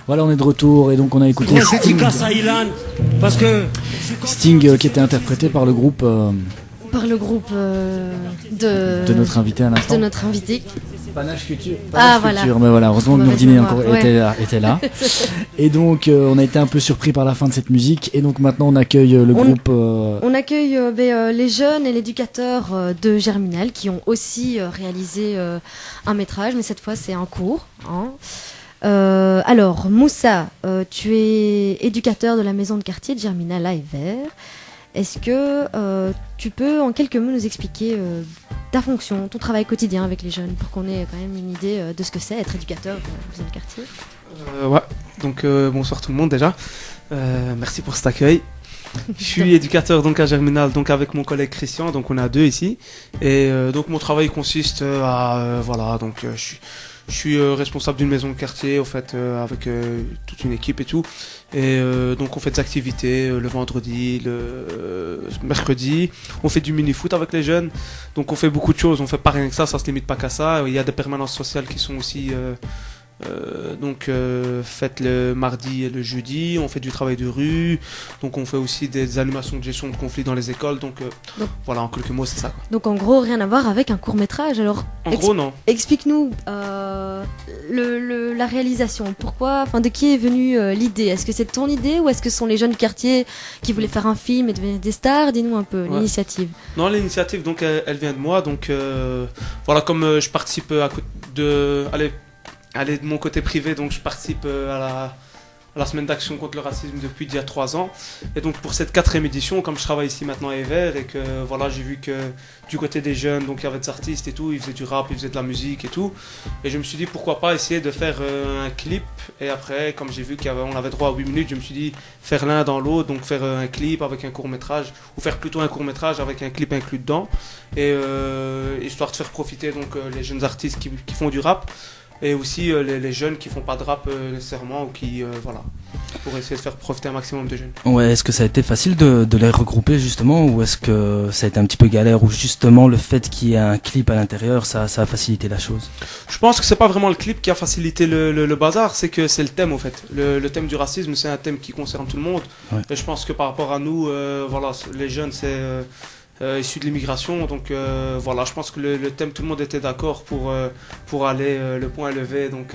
Voilà, on est de retour et donc on a écouté Sting qui était interprété par le groupe de notre invité à l'instant. De notre invité. Panache Culture. Voilà. Mais voilà, heureusement que Nourdine ouais. était là. Et donc on a été un peu surpris par la fin de cette musique et donc maintenant on accueille le groupe. On accueille les jeunes et l'éducateur de Germinal qui ont aussi réalisé un métrage, mais cette fois c'est un cours. Alors Moussa, tu es éducateur de la maison de quartier de Germinal à Evere. Est-ce que tu peux en quelques mots nous expliquer ta fonction, ton travail quotidien avec les jeunes pour qu'on ait quand même une idée de ce que c'est être éducateur dans la maison de quartier? Ouais, donc bonsoir tout le monde déjà. Merci pour cet accueil. Je suis éducateur donc à Germinal, donc avec mon collègue Christian, donc on est à deux ici. Et donc mon travail consiste à voilà, donc je suis responsable d'une maison de quartier, au fait, avec toute une équipe et tout. Et donc on fait des activités le vendredi, le mercredi. On fait du mini-foot avec les jeunes. Donc on fait beaucoup de choses. On fait pas rien que ça se limite pas qu'à ça. Il y a des permanences sociales qui sont aussi faites le mardi et le jeudi. On fait du travail de rue. Donc on fait aussi des animations de gestion de conflits dans les écoles. Donc voilà, en quelques mots, c'est ça, quoi. Donc en gros, rien à voir avec un court-métrage. Alors en gros, non. Explique-nous la réalisation. Pourquoi, de qui est venue l'idée? Est-ce que c'est ton idée ou est-ce que ce sont les jeunes du quartier qui voulaient faire un film et devenir des stars? Dis-nous un peu l'initiative. Non, l'initiative, donc elle vient de moi. Donc voilà, comme je participe à côté de... Allez, de mon côté privé, donc je participe à la semaine d'action contre le racisme depuis il y a 3 ans. Et donc pour cette 4e édition, comme je travaille ici maintenant à Evere et que voilà, j'ai vu que du côté des jeunes, donc il y avait des artistes et tout, ils faisaient du rap, ils faisaient de la musique et tout. Et je me suis dit pourquoi pas essayer de faire un clip. Et après, comme j'ai vu qu'on avait droit à 8 minutes, je me suis dit faire l'un dans l'autre, donc faire un clip avec un court-métrage, ou faire plutôt un court-métrage avec un clip inclus dedans. Et histoire de faire profiter donc les jeunes artistes qui font du rap. Et aussi les jeunes qui font pas de rap nécessairement ou qui voilà, pour essayer de faire profiter un maximum de jeunes. Ouais, est-ce que ça a été facile de les regrouper justement, ou est-ce que ça a été un petit peu galère, ou justement le fait qu'il y ait un clip à l'intérieur, ça a facilité la chose? Je pense que c'est pas vraiment le clip qui a facilité le bazar, c'est que c'est le thème au fait. Le thème du racisme, c'est un thème qui concerne tout le monde. Ouais. Et je pense que par rapport à nous, voilà, les jeunes, c'est issus de l'immigration, donc voilà, je pense que le thème, tout le monde était d'accord pour aller le point levé, donc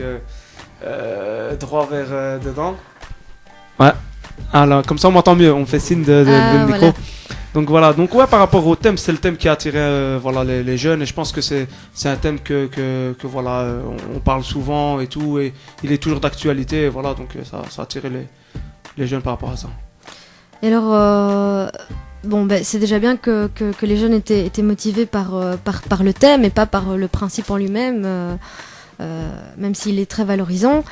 droit vers dedans. Ouais, alors comme ça on m'entend mieux, on fait signe de lever le micro. Voilà. Donc voilà, donc ouais, par rapport au thème, c'est le thème qui a attiré voilà, les jeunes, et je pense que c'est un thème que voilà, on parle souvent et tout, et il est toujours d'actualité, et voilà, donc ça a attiré les jeunes par rapport à ça. Et alors c'est déjà bien que les jeunes étaient motivés par le thème et pas par le principe en lui-même, même s'il est très valorisant.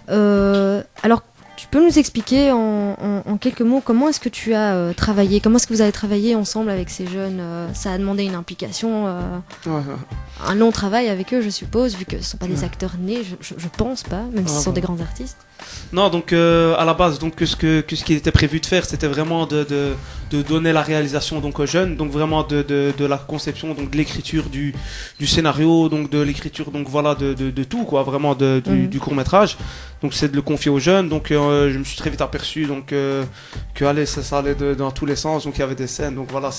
Alors, tu peux nous expliquer en quelques mots comment est-ce que tu as travaillé, comment est-ce que vous avez travaillé ensemble avec ces jeunes? Ça a demandé une implication, un long travail avec eux, je suppose, vu que ce ne sont pas des acteurs nés, je pense pas, même si ce sont des grands artistes. Non, donc à la base, donc ce qui était prévu de faire, c'était vraiment de donner la réalisation donc aux jeunes, donc vraiment de la conception, donc de l'écriture du scénario, donc de l'écriture, donc voilà, de tout, quoi, vraiment du court-métrage. Donc c'est de le confier aux jeunes, donc je me suis très vite aperçu donc que allez, ça allait dans tous les sens, donc il y avait des scènes, donc voilà,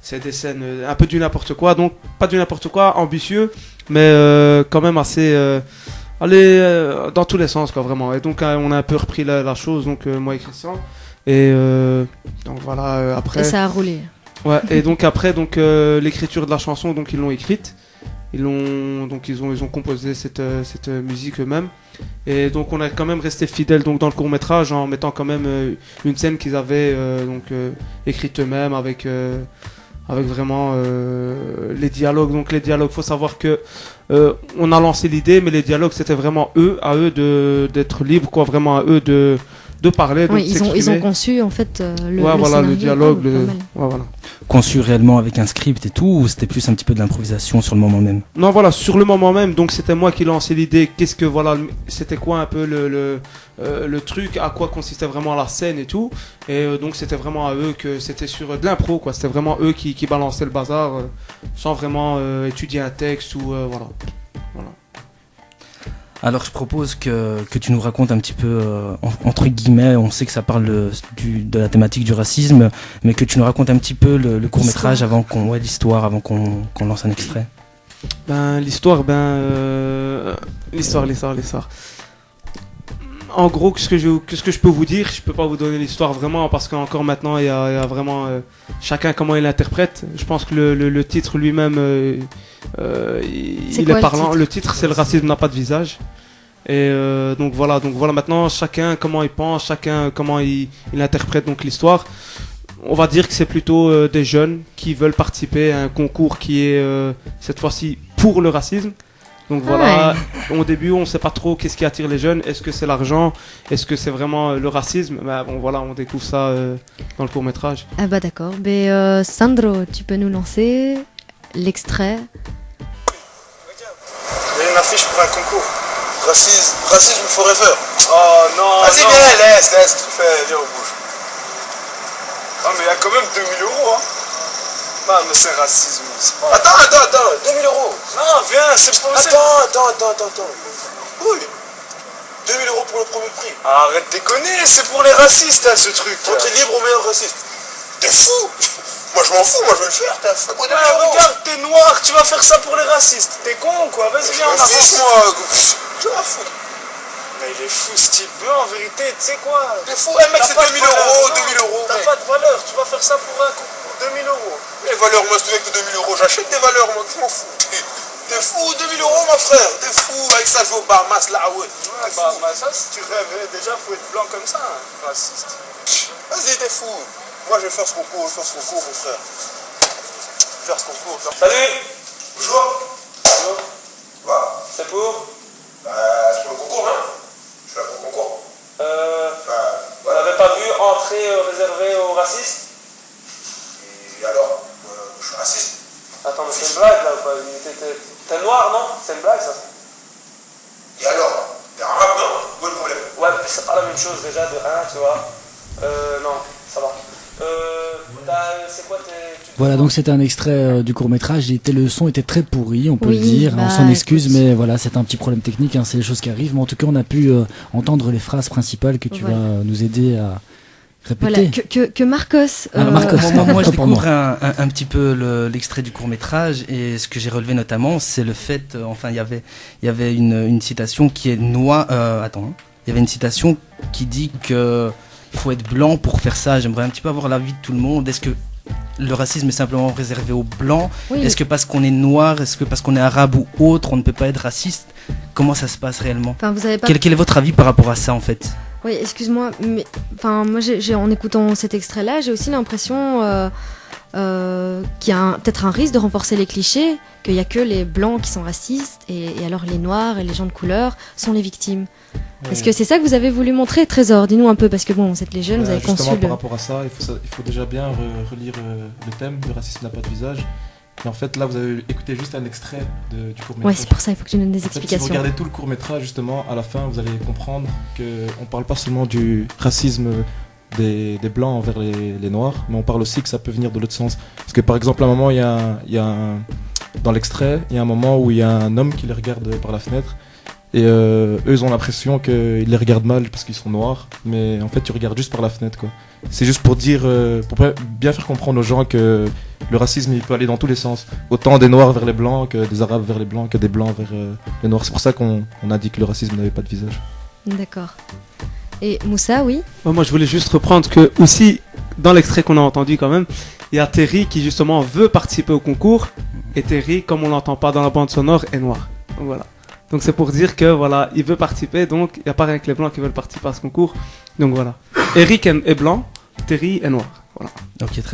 c'est des scènes un peu du n'importe quoi, donc pas du n'importe quoi, ambitieux, mais quand même assez dans tous les sens, quoi, vraiment. Et donc on a un peu repris la chose, donc moi et Christian, et donc voilà, après. Et ça a roulé. Ouais. Et donc après, donc l'écriture de la chanson, donc ils l'ont écrite, ils ont composé cette musique eux-mêmes. Et donc on a quand même resté fidèles donc dans le court-métrage en mettant quand même une scène qu'ils avaient écrite eux-mêmes avec vraiment les dialogues. Donc les dialogues, faut savoir que on a lancé l'idée, mais les dialogues c'était vraiment à eux d'être libres, quoi, vraiment à eux de parler. Oui, ils ont conçu en fait le voilà, scénario, le dialogue, voilà. Conçu réellement avec un script et tout, ou c'était plus un petit peu de l'improvisation sur le moment même? Non, voilà, sur le moment même, donc c'était moi qui lançais l'idée, c'était quoi un peu le truc, à quoi consistait vraiment la scène et tout, et donc c'était vraiment à eux que c'était sur de l'impro, quoi, c'était vraiment eux qui balançaient le bazar sans vraiment étudier un texte ou voilà. Alors je propose que tu nous racontes un petit peu, entre guillemets, on sait que ça parle de la thématique du racisme, mais que tu nous racontes un petit peu le court-métrage l'histoire avant qu'on lance un extrait. L'histoire. En gros, qu'est-ce que je peux vous dire? Je peux pas vous donner l'histoire vraiment parce qu'encore maintenant il y a vraiment chacun comment il l'interprète. Je pense que le titre lui-même il est parlant. Le titre c'est Le racisme n'a pas de visage. Et donc voilà maintenant chacun comment il pense, chacun comment il interprète donc l'histoire. On va dire que c'est plutôt des jeunes qui veulent participer à un concours qui est cette fois-ci pour le racisme. Donc voilà, au début on sait pas trop qu'est-ce qui attire les jeunes, est-ce que c'est l'argent, est-ce que c'est vraiment le racisme, on découvre ça dans le court-métrage. Ah bah d'accord, Sandro, tu peux nous lancer l'extrait. Il y a une affiche pour un concours. Racisme forever. Oh non. Vas-y, viens, laisse, tu fais, viens au bouge. Ah mais il y a quand même 2000 €, hein. Non mais c'est racisme. Attends, 2000 €. Non, viens, c'est pas possible. Attends. Oui. 2000 € pour le premier prix. Arrête de déconner, c'est pour les racistes, hein, ce truc. Entrée libre au meilleur raciste. T'es fou. Moi je m'en fous, moi je vais le faire. T'as fou. Regarde, t'es noir, tu vas faire ça pour les racistes. T'es con quoi, vas-y viens, on avance. Moi, je m'en fous. Mais il est fou ce type, mais en vérité, tu sais quoi. T'es fou, mec, c'est 2000 €, 2000 €. T'as pas de valeur, tu vas faire ça pour un concours. 2000 €. Les valeurs, moi, c'est avec 2000 €, j'achète des valeurs, moi, je m'en fous. T'es fou, 2000 €, mon frère, t'es fou, avec ça, je vais au Bahamas, là, ouais. Ça, si tu rêves, déjà, faut être blanc comme ça, hein, raciste. Vas-y, t'es fou. Moi, je vais faire ce concours, mon frère. Faire ce concours. Salut. Bonjour. Voilà. C'est pour C'est pour le concours, hein. Je suis là pour le concours. Vous n'avez pas vu entrée réservée aux racistes? Et alors, je suis raciste. Attends, mais c'est une blague là ou pas? T'es noir, non? C'est une blague ça? Et alors, t'es arabe, non? Où est le problème? Ouais, mais c'est pas la même chose déjà de 1, tu vois. Non, ça va. C'est quoi Voilà, donc c'était un extrait du court-métrage. Le son était très pourri, on peut le dire. Bah, on s'en excuse, mais voilà, c'est un petit problème technique, hein, c'est les choses qui arrivent. Mais en tout cas, on a pu entendre les phrases principales que tu vas nous aider à répéter. Voilà, que Marcos. Moi, je découvre un petit peu l'extrait du court-métrage, et ce que j'ai relevé notamment, c'est le fait, il y avait une citation qui est noire. Il y avait une citation qui dit que il faut être blanc pour faire ça. J'aimerais un petit peu avoir l'avis de tout le monde. Est-ce que le racisme est simplement réservé aux blancs? Est-ce que parce qu'on est noir, est-ce que parce qu'on est arabe ou autre, on ne peut pas être raciste? Comment ça se passe réellement? Vous avez pas... Quel est votre avis par rapport à ça en fait? Oui, excuse-moi, mais moi en écoutant cet extrait-là, j'ai aussi l'impression qu'il y a peut-être un risque de renforcer les clichés, qu'il n'y a que les blancs qui sont racistes et alors les noirs et les gens de couleur sont les victimes. Oui. Est-ce que c'est ça que vous avez voulu montrer, Trésor? Dis-nous un peu, parce que vous êtes les jeunes, vous avez conçu justement, par rapport à ça, il faut déjà bien relire le thème, le racisme n'a pas de visage. Et en fait, là, vous avez écouté juste un extrait du court-métrage. Ouais, c'est pour ça, il faut que tu donnes des explications. Si vous regardez tout le court-métrage, justement, à la fin, vous allez comprendre qu'on ne parle pas seulement du racisme des blancs envers les noirs, mais on parle aussi que ça peut venir de l'autre sens. Parce que par exemple, à un moment, dans l'extrait, il y a un moment où il y a un homme qui les regarde par la fenêtre. Et eux, ils ont l'impression qu'ils les regardent mal parce qu'ils sont noirs, mais en fait, tu regardes juste par la fenêtre, quoi. C'est juste pour dire, pour bien faire comprendre aux gens que le racisme, il peut aller dans tous les sens. Autant des noirs vers les blancs, que des arabes vers les blancs, que des blancs vers les noirs. C'est pour ça qu'on a dit que le racisme n'avait pas de visage. D'accord. Et Moussa, oui? Moi, je voulais juste reprendre que, aussi, dans l'extrait qu'on a entendu quand même, il y a Terry qui, justement, veut participer au concours, et Terry, comme on l'entend pas dans la bande sonore, est noir. Donc voilà. Donc c'est pour dire que voilà, il veut participer, donc il n'y a pas rien que les blancs qui veulent participer à ce concours. Donc voilà. Eric est blanc, Terry est noir. Voilà. Ok, très bien.